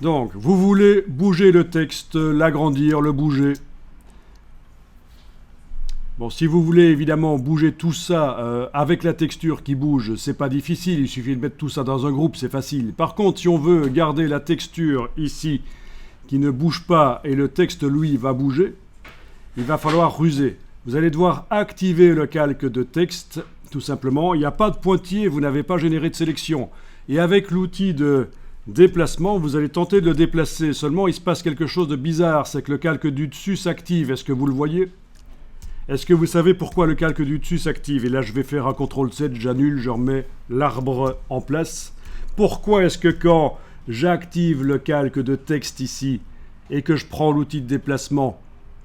Donc, vous voulez bouger le texte, l'agrandir, le bouger. Bon, si vous voulez évidemment bouger tout ça avec la texture qui bouge, c'est pas difficile, il suffit de mettre tout ça dans un groupe, c'est facile. Par contre, si on veut garder la texture ici qui ne bouge pas et le texte, lui, va bouger, il va falloir ruser. Vous allez devoir activer le calque de texte, tout simplement. Il n'y a pas de pointillé, vous n'avez pas généré de sélection. Et avec l'outil de déplacement, vous allez tenter de le déplacer. Seulement, il se passe quelque chose de bizarre, c'est que le calque du dessus s'active. Est-ce que vous le voyez ? Est-ce que vous savez pourquoi le calque du dessus s'active? Et là, je vais faire un CTRL-Z, j'annule, je remets l'arbre en place. Pourquoi est-ce que quand j'active le calque de texte ici et que je prends l'outil de déplacement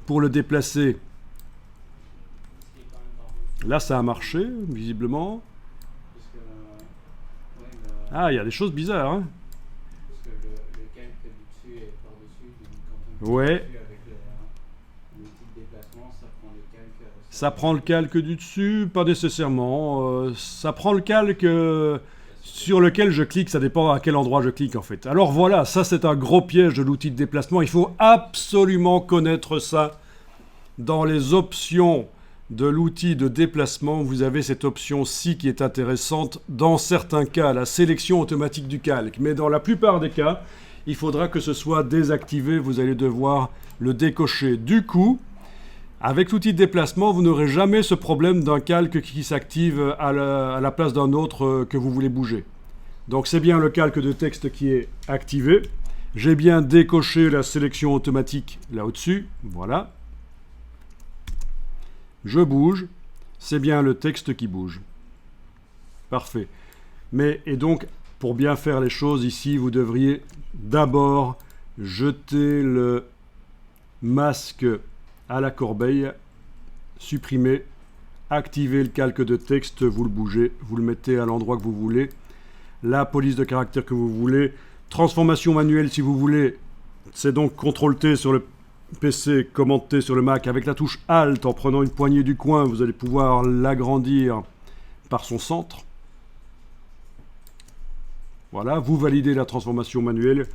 pour le déplacer, là, ça a marché, visiblement. Ah, il y a des choses bizarres, hein. Parce que le calque du dessus est par-dessus, quand on Ouais. dessus avec l'outil de déplacement, ça prend le calque. Ça prend le calque du dessus? Pas nécessairement. Ça prend le calque sur lequel je clique, ça dépend à quel endroit je clique en fait. Alors voilà, ça c'est un gros piège de l'outil de déplacement. Il faut absolument connaître ça. Dans les options de l'outil de déplacement, vous avez cette option-ci qui est intéressante. Dans certains cas, la sélection automatique du calque. Mais dans la plupart des cas, il faudra que ce soit désactivé. Vous allez devoir le décocher. Du coup, avec l'outil de déplacement, vous n'aurez jamais ce problème d'un calque qui s'active à la place d'un autre que vous voulez bouger. Donc c'est bien le calque de texte qui est activé. J'ai bien décoché la sélection automatique là au-dessus. Voilà. Je bouge. C'est bien le texte qui bouge. Parfait. Mais, et donc, pour bien faire les choses ici, vous devriez d'abord jeter le masque à la corbeille, supprimer, activer le calque de texte, vous le bougez, vous le mettez à l'endroit que vous voulez, la police de caractère que vous voulez, transformation manuelle si vous voulez, c'est donc CTRL-T sur le PC, Command-T sur le Mac, avec la touche Alt, en prenant une poignée du coin, vous allez pouvoir l'agrandir par son centre. Voilà, vous validez la transformation manuelle.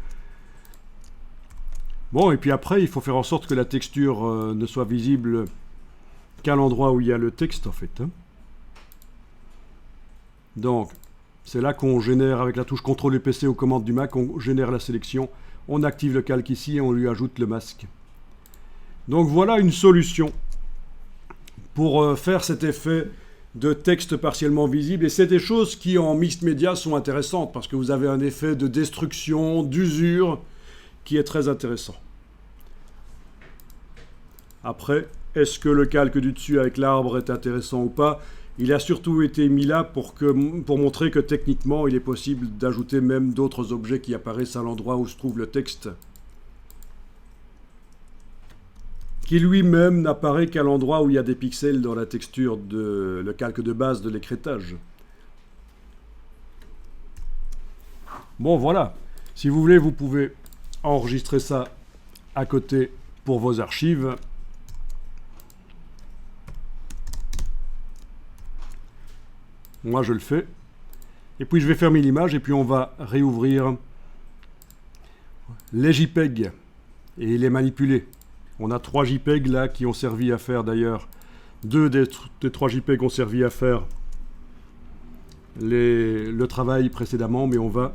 Bon, et puis après, il faut faire en sorte que la texture ne soit visible qu'à l'endroit où il y a le texte, en fait. Hein. Donc, c'est là qu'on génère, avec la touche CTRL et PC aux commandes du Mac, on génère la sélection, on active le calque ici et on lui ajoute le masque. Donc voilà une solution pour faire cet effet de texte partiellement visible. Et c'est des choses qui, en mixed media, sont intéressantes, parce que vous avez un effet de destruction, d'usure, qui est très intéressant. Après, est-ce que le calque du dessus avec l'arbre est intéressant ou pas? Il a surtout été mis là pour montrer que techniquement, il est possible d'ajouter même d'autres objets qui apparaissent à l'endroit où se trouve le texte, qui lui-même n'apparaît qu'à l'endroit où il y a des pixels dans la texture de le calque de base de l'écrêtage. Bon, voilà. Si vous voulez, vous pouvez enregistrer ça à côté pour vos archives. Moi, je le fais. Et puis, je vais fermer l'image et puis on va réouvrir les JPEG et les manipuler. On a 3 JPEG là qui ont servi à faire d'ailleurs. 2 des 3 JPEG ont servi à faire le travail précédemment, mais on va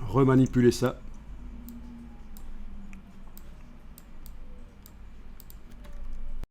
remanipuler ça.